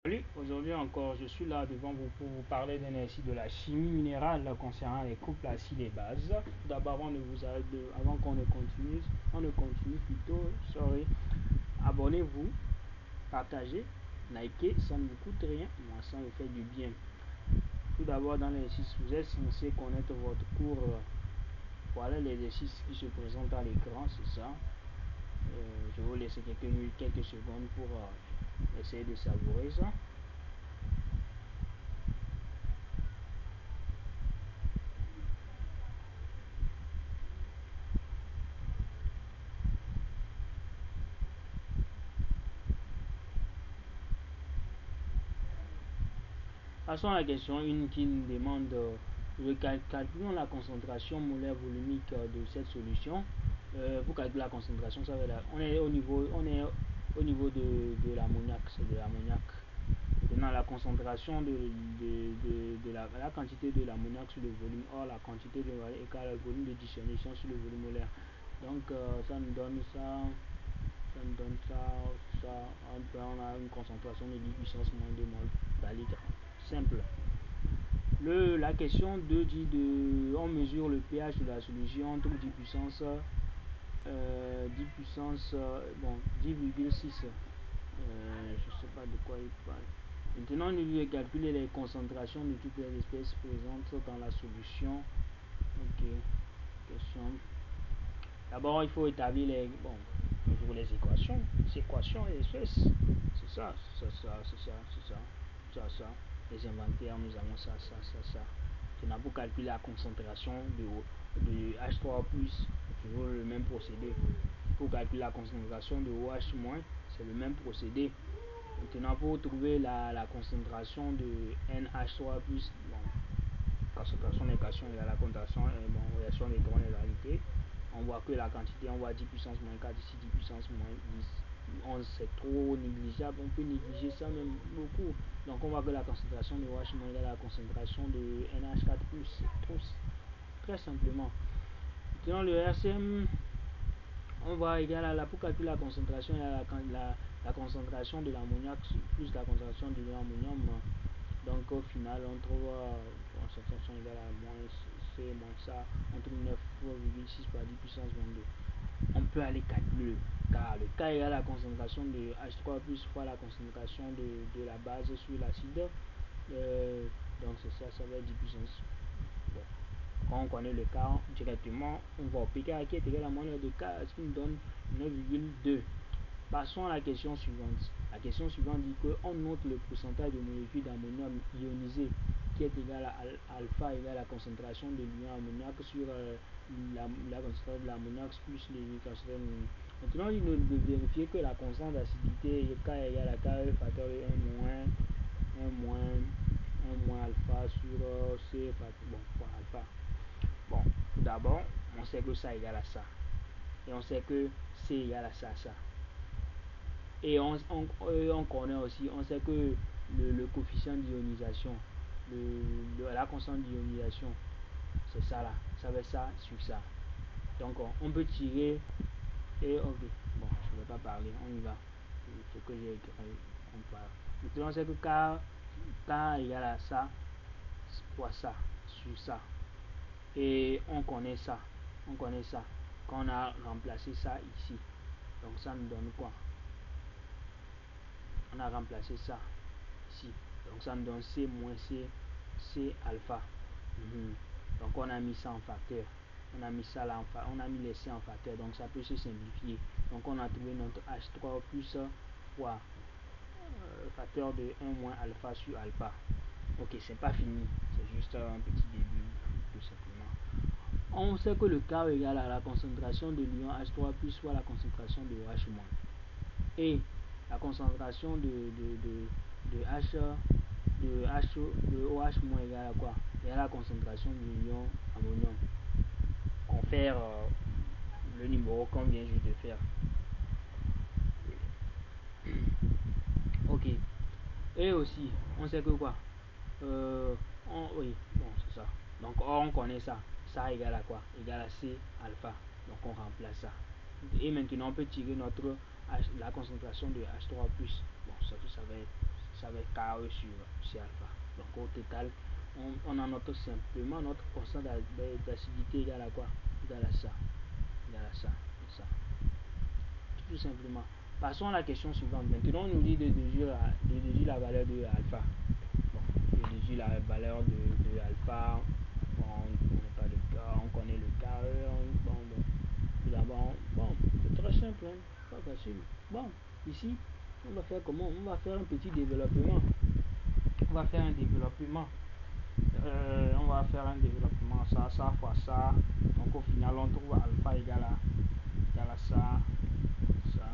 Salut, aujourd'hui encore, je suis là devant vous pour vous parler d'un exercice de la chimie minérale concernant les couples acides et bases. Tout d'abord, avant on ne continue plutôt, abonnez-vous, partagez, likez, ça ne vous coûte rien, moi ça me fait du bien. Tout d'abord, dans l'exercice, vous êtes censé connaître votre cours. Voilà l'exercice qui se présente à l'écran, c'est ça. Je vais vous laisser quelques secondes pour essayer de savourer ça. Passons à la question 1 qui nous demande calculons la concentration molaire volumique de cette solution. Pour calculer la concentration, ça va on est au niveau de l'ammoniac, c'est de l'ammoniac. Maintenant, la concentration de la quantité de l'ammoniac sur le volume, or la quantité de égale au volume de dissolution sur le volume molaire. Donc ça nous donne ça. On a une concentration de 10 puissance moins 2 mol par litre. Simple. La question 2 dit on mesure le pH de la solution entre 10 puissance 10,6. Je sais pas de quoi il parle. Maintenant, nous devons calculer les concentrations de toutes les espèces présentes dans la solution. Ok. Question. D'abord, il faut établir toujours les équations. Les équations et espèces. C'est ça. Les inventaires, nous avons ça. Maintenant, pour calculer la concentration de H3+, toujours le même procédé. Pour calculer la concentration de OH-, c'est le même procédé. Maintenant, pour trouver la concentration de NH3+, concentration des cations égale la concentration réaction des neutrones égalité. On voit que la quantité, on voit 10 puissance moins 4 ici, 10 puissance moins 10. 11, c'est trop négligeable, on peut négliger ça même beaucoup. Donc on voit que la concentration de OH- égale la concentration de NH4+, très simplement. Maintenant le RCM, on voit égal à pour calculer la concentration, la concentration de l'ammoniac plus la concentration de l'ammonium. Donc au final on trouve concentration égale à moins C moins ça, on trouve 9,6 par 10 puissance 22. On peut aller calculer le K égale à la concentration de H3 plus fois la concentration de la base sur l'acide. Donc c'est ça, ça va être 10 puissance. Bon. Quand on connaît le K directement, on va au pK qui est égal à moins de K, ce qui nous donne 9,2. Passons à la question suivante. La question suivante dit qu'on note le pourcentage de molécules d'ammonium ionisé qui est égal à alpha égale à la concentration de l'ion ammoniac sur la concentration de l'ammoniac plus les concentrations. Maintenant, il nous de vérifier que la constante d'acidité K égale à K facteur de 1 moins alpha sur C fois alpha. Bon, tout d'abord, on sait que ça égale à ça. Et on sait que C égale à ça. Et on connaît aussi, on sait que le coefficient d'ionisation, la constante d'ionisation, c'est ça là, ça va être ça sur ça. Donc on peut tirer et ok, bon, je ne vais pas parler, on y va. Ce que j'ai écrit, on parle. Maintenant on sait que K égale à ça, fois ça, sur ça. Et on connaît ça, quand on a remplacé ça ici. Donc ça nous donne quoi? On a remplacé ça ici, donc ça nous donne C moins C alpha. Donc on a mis ça en facteur, on a mis ça là on a mis les C en facteur, donc ça peut se simplifier. Donc on a trouvé notre H3 plus fois facteur de 1 moins alpha sur alpha. Ok, c'est pas fini, c'est juste un petit début tout simplement. On sait que le K égale à la concentration de l'ion H3 plus soit la concentration de OH-. Et la concentration de OH- égale à quoi? Égale à la concentration de l'ion ammonium. On fait le numéro qu'on vient juste de faire. Ok. Et aussi, on sait que quoi? Oui, bon, c'est ça. Donc, on connaît ça. Ça égale à quoi? Égale à C alpha. Donc, on remplace ça. Et maintenant, on peut tirer la concentration de H3+. Bon, ça va être ça va être KE sur alpha. Donc au total, on a notre simplement notre constant d'acidité égale à quoi? Égale à ça. Égale à ça. Ça. Tout simplement. Passons à la question suivante. Maintenant, on nous dit de déduire la valeur de alpha. Bon, de déduire la valeur de alpha. Bon, on ne connaît pas le cas, on connaît le KE. Tout d'abord, bon, c'est très simple, hein, pas facile. Bon, ici, on va faire comment? On va faire un petit développement. On va faire un développement. On va faire un développement, ça fois ça. Donc au final, on trouve alpha égale à ça, ça.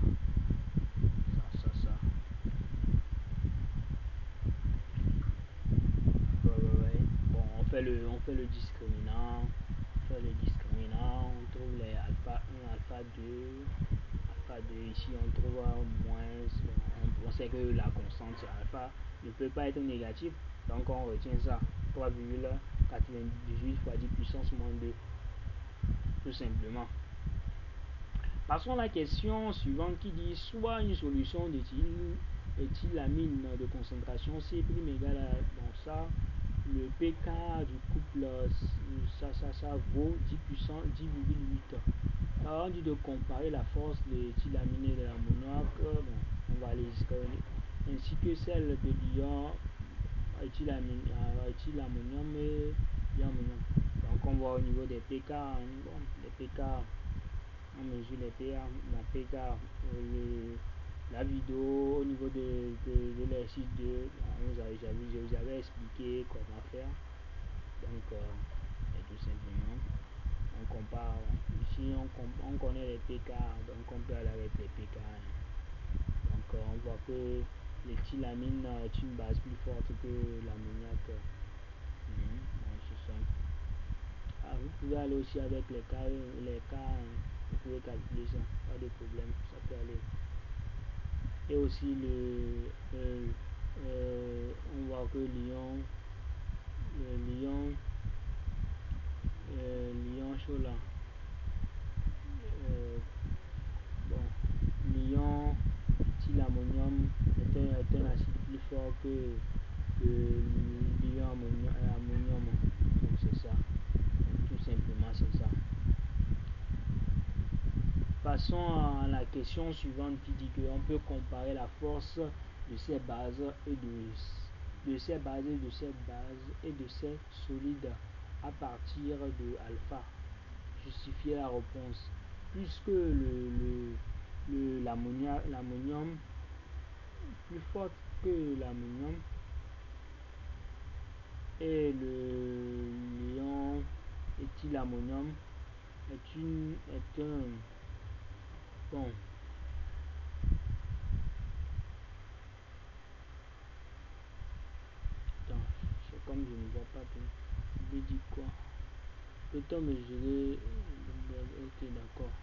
Ouais. Bon, on fait le discriminant. On trouve les alpha 1, alpha 2. Alpha 2, ici on trouve moins. On sait que la constante c'est alpha ne peut pas être négative. Donc on retient ça. 3,98 fois 10 puissance moins 2. Tout simplement. Passons à la question suivante qui dit soit une solution d'éthylamine de concentration C' égale à bon, ça, le pK du couple ça vaut 10,8. Alors on dit de comparer la force de l'éthylamine et de l'ammoniac, bon, on va les discriminer, ainsi que celle de l'ion éthylammonium et l'iammonium. Donc on voit au niveau des pK, bon, les pK. On mesure les pH, la pK, la vidéo au niveau de l'exercice 2, je vous avais expliqué comment faire. Donc, tout simplement, on compare. Ici, on connaît les pK, donc on peut aller avec les pK. Donc, on voit que l'éthylamine est une base plus forte que l'ammoniac. C'est ça. Ah, vous pouvez aller aussi avec les cas, vous pouvez calculer ça, pas de problème, ça peut aller. Et aussi on voit que l'ion chaud là, bon, l'ion éthylammonium est un acide plus fort que l'ion ammonium, donc c'est ça, tout simplement c'est ça. Passons à la question suivante qui dit qu'on peut comparer la force de ces bases et de ces solides à partir de alpha. Justifier la réponse. Puisque l'ammonium plus fort que l'ammonium et l'ion éthylammonium est un bon. Attends, c'est comme je ne vois pas bien. Je dis quoi? Peut-on mesurer? Ok, d'accord.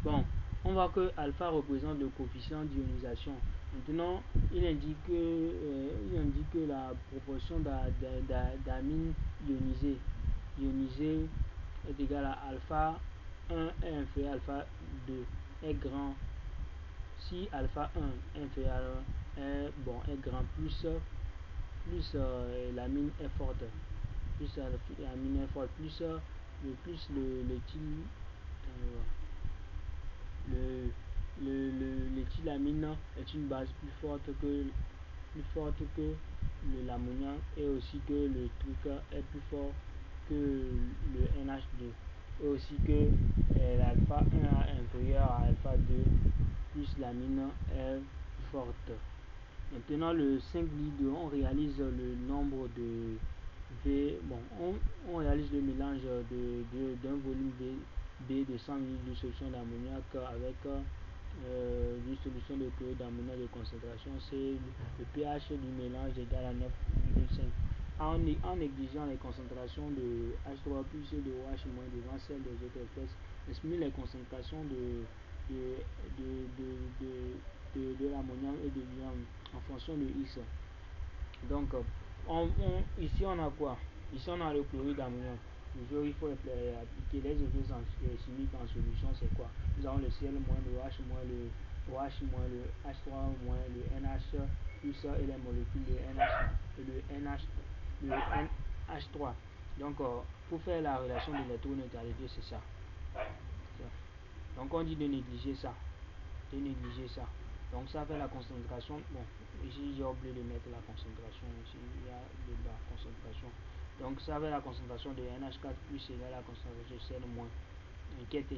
Bon, on voit que alpha représente le coefficient d'ionisation. Maintenant, il indique que la proportion d'amine ionisée est égale à alpha 1 est inférieur à alpha 2 est grand. Si alpha 1 est inférieur à 1 est grand, plus l'amine est forte, plus l'amine est forte, plus l'éthylamine est une base plus forte que l'ammoniac, et aussi que le truc est plus fort que le NH2, et aussi que l'alpha 1 est inférieur à alpha 2 plus l'amine est forte. Maintenant le 5 litres, on réalise le nombre de V, bon, on réalise le mélange d'un volume B de 100 ml de solution d'ammoniac avec une solution de chlorure d'ammoniac de concentration C. Le pH du mélange égal à 9,5. En négligeant les concentrations de H3 plus et de OH moins devant celles des autres espèces, estimez les concentrations de l'ammoniac et de l'ion en fonction de X. Donc, ici on a quoi? Ici on a le chlorure d'ammonium. Toujours il faut appliquer les effets chimiques en solution. C'est quoi? Nous avons le Cl moins le H moins le OH moins le H3 moins le NH plus ça et les molécules de NH et le NH3. Donc, pour faire la relation d'électroneutralité, c'est ça. Donc on dit de négliger ça. De négliger ça. Donc ça fait la concentration. Bon, ici j'ai oublié de mettre la concentration. Ici il y a le bas concentration. Donc ça fait la concentration de NH4 plus égale à la concentration de Cl moins. Qui est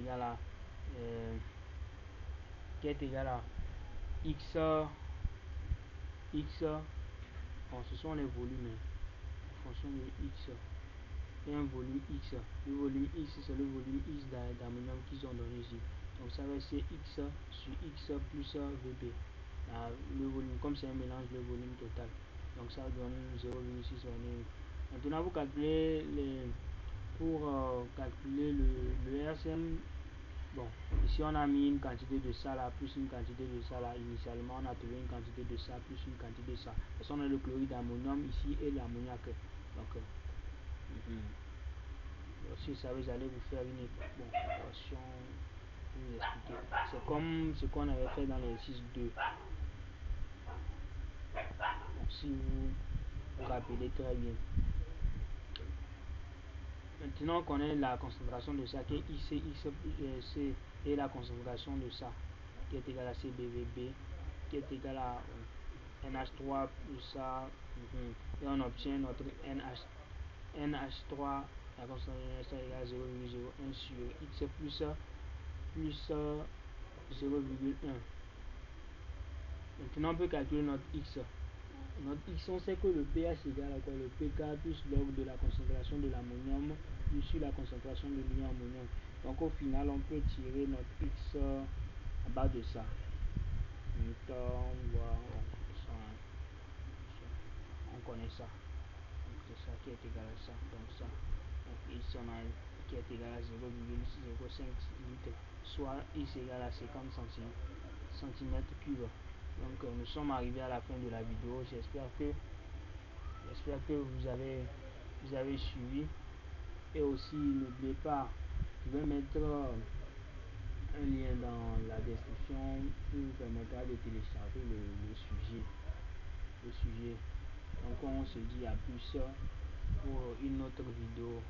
égal à X. X. Bon, ce sont les volumes. En fonction de X. Et un volume X. Le volume X, c'est le volume X d'ammonium qu'ils ont donné ici. Donc ça va être X sur X plus VB. Le volume, comme c'est un mélange, le volume total. Donc ça donne 0,621. Maintenant vous calculez pour calculer le RCM. Bon, ici on a mis une quantité de ça là, plus une quantité de ça là. Initialement on a trouvé une quantité de ça, plus une quantité de ça. Parce qu'on a le chlorure d'ammonium ici et l'ammoniac. Donc, si ça vous allez vous faire une équation pour vous expliquer. C'est comme ce qu'on avait fait dans l'exercice 2. Donc, si vous vous rappelez très bien. Maintenant on connaît la concentration de ça qui est ICXC et la concentration de ça qui est égale à CBVB qui est égal à NH3 plus ça et on obtient notre NH3 la concentration est égale à 0,01 sur X plus 0,1. Maintenant on peut calculer notre X. Notre X, on sait que le pH égale à quoi? Le pK plus log de la concentration de l'ammonium plus sur la concentration de l'ion ammonium. Donc au final, on peut tirer notre X à bas de ça. Donc on connaît ça. Donc c'est ça qui est égal à ça. Donc ça. Donc X on a qui est égal à 0,05 litres, soit X égale à 50 cm3. Donc nous sommes arrivés à la fin de la vidéo. J'espère que vous avez suivi. Et aussi n'oubliez pas, je vais mettre un lien dans la description qui vous permettra de télécharger le sujet. Donc on se dit à plus pour une autre vidéo.